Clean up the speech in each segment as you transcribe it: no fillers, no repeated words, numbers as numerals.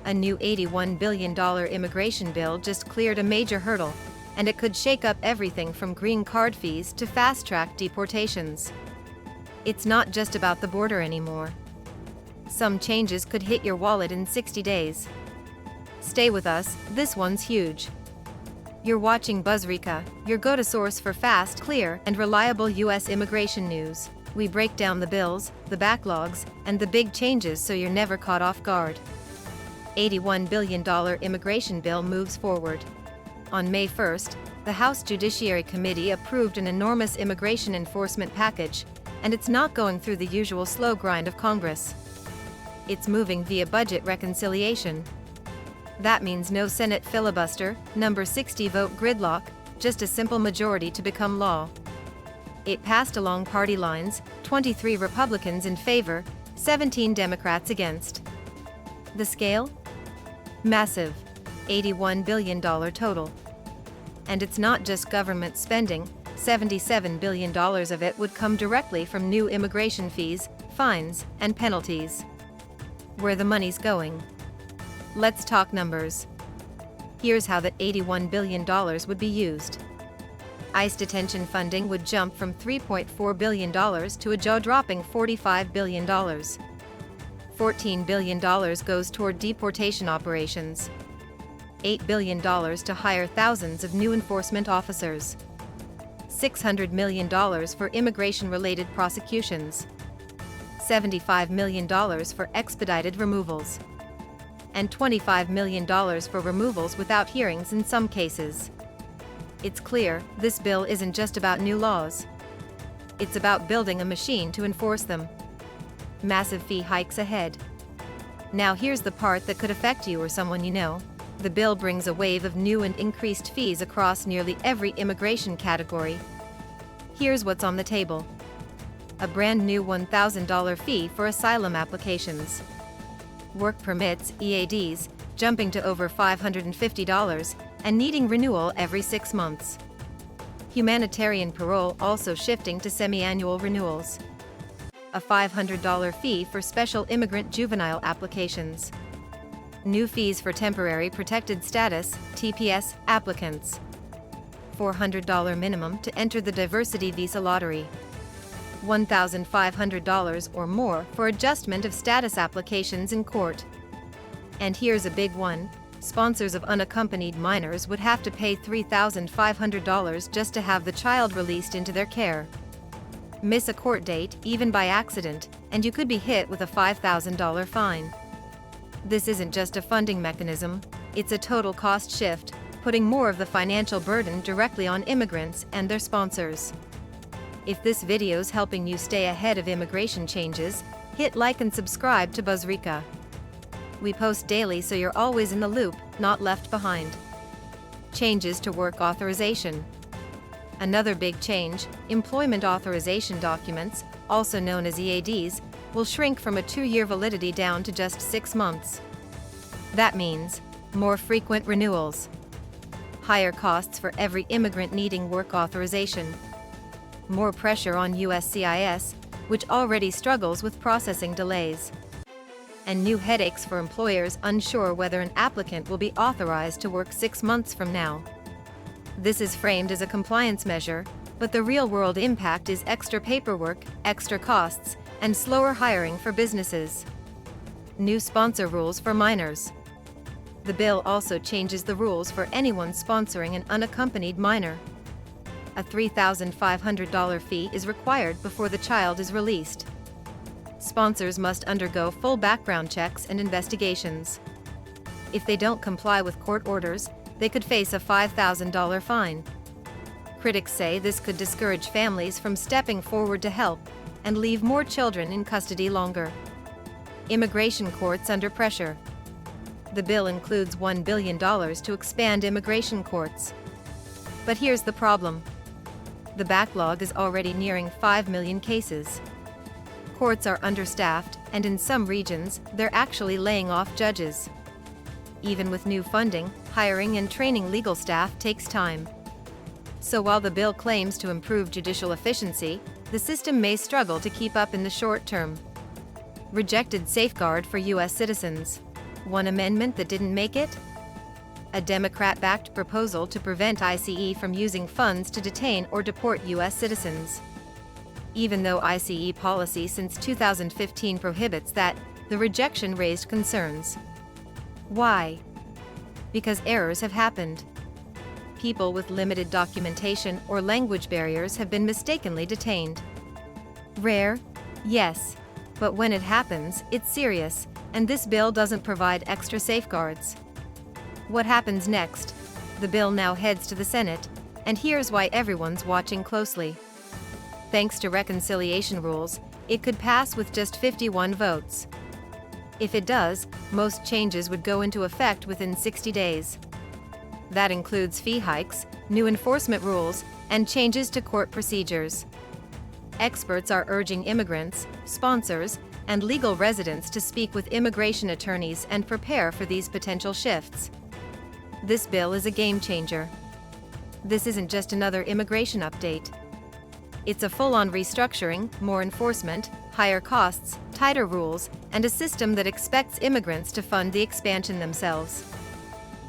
A new $81 billion immigration bill just cleared a major hurdle, and it could shake up everything from green card fees to fast-track deportations. It's not just about the border anymore. Some changes could hit your wallet in 60 days. Stay with us, this one's huge. You're watching Buzzrika, your go-to source for fast, clear, and reliable U.S. immigration news. We break down the bills, the backlogs, and the big changes so you're never caught off guard. $81 billion immigration bill moves forward. On May 1st, the House Judiciary Committee approved an enormous immigration enforcement package, and it's not going through the usual slow grind of Congress. It's moving via budget reconciliation. That means no Senate filibuster, number 60 vote gridlock, just a simple majority to become law. It passed along party lines, 23 Republicans in favor, 17 Democrats against. The scale? Massive. $81 billion total. And it's not just government spending, $77 billion of it would come directly from new immigration fees, fines, and penalties. Where the money's going? Let's talk numbers. Here's how that $81 billion would be used. ICE detention funding would jump from $3.4 billion to a jaw-dropping $45 billion. $14 billion goes toward deportation operations. $8 billion to hire thousands of new enforcement officers. $600 million for immigration-related prosecutions. $75 million for expedited removals. And $25 million for removals without hearings in some cases. It's clear, this bill isn't just about new laws. It's about building a machine to enforce them. Massive fee hikes ahead. Now here's the part that could affect you or someone you know. The bill brings a wave of new and increased fees across nearly every immigration category. Here's what's on the table. A brand new $1,000 fee for asylum applications. Work permits, EADs, jumping to over $550 and needing renewal every 6 months. Humanitarian parole also shifting to semi-annual renewals. A $500 fee for special immigrant juvenile applications. New fees for temporary protected status, TPS, applicants. $400 minimum to enter the diversity visa lottery. $1,500 or more for adjustment of status applications in court. And here's a big one. Sponsors of unaccompanied minors would have to pay $3,500 just to have the child released into their care. Miss a court date, even by accident, and you could be hit with a $5,000 fine. This isn't just a funding mechanism, it's a total cost shift, putting more of the financial burden directly on immigrants and their sponsors. If this video's helping you stay ahead of immigration changes, hit like and subscribe to Buzzrika. We post daily so you're always in the loop, not left behind. Changes to work authorization. Another big change, employment authorization documents, also known as EADs, will shrink from a 2-year validity down to just 6 months. That means more frequent renewals. Higher costs for every immigrant needing work authorization. More pressure on USCIS, which already struggles with processing delays. And new headaches for employers unsure whether an applicant will be authorized to work 6 months from now. This is framed as a compliance measure, but the real-world impact is extra paperwork, extra costs, and slower hiring for businesses. New sponsor rules for minors. The bill also changes the rules for anyone sponsoring an unaccompanied minor. A $3,500 fee is required before the child is released. Sponsors must undergo full background checks and investigations. If they don't comply with court orders, they could face a $5,000 fine. Critics say this could discourage families from stepping forward to help and leave more children in custody longer. Immigration courts under pressure. The bill includes $1 billion to expand immigration courts. But here's the problem. The backlog is already nearing 5 million cases. Courts are understaffed, and in some regions, they're actually laying off judges. Even with new funding, hiring and training legal staff takes time. So while the bill claims to improve judicial efficiency, the system may struggle to keep up in the short term. Rejected safeguard for U.S. citizens. One amendment that didn't make it? A Democrat-backed proposal to prevent ICE from using funds to detain or deport U.S. citizens. Even though ICE policy since 2015 prohibits that, the rejection raised concerns. Why? Because errors have happened. People with limited documentation or language barriers have been mistakenly detained. Rare? Yes. But when it happens, it's serious, and this bill doesn't provide extra safeguards. What happens next? The bill now heads to the Senate, and here's why everyone's watching closely. Thanks to reconciliation rules, it could pass with just 51 votes. If it does, most changes would go into effect within 60 days. That includes fee hikes, new enforcement rules, and changes to court procedures. Experts are urging immigrants, sponsors, and legal residents to speak with immigration attorneys and prepare for these potential shifts. This bill is a game changer. This isn't just another immigration update. It's a full-on restructuring, more enforcement, higher costs, tighter rules, and a system that expects immigrants to fund the expansion themselves.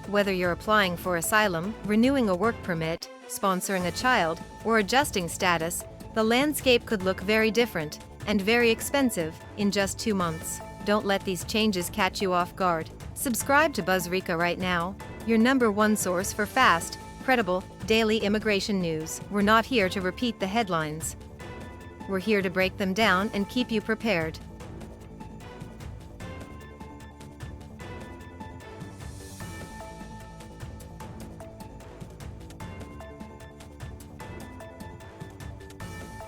Whether you're applying for asylum, renewing a work permit, sponsoring a child, or adjusting status, the landscape could look very different and very expensive in just 2 months. Don't let these changes catch you off guard. Subscribe to BuzzReca right now, your #1 source for fast, credible, daily immigration news. We're not here to repeat the headlines. We're here to break them down and keep you prepared.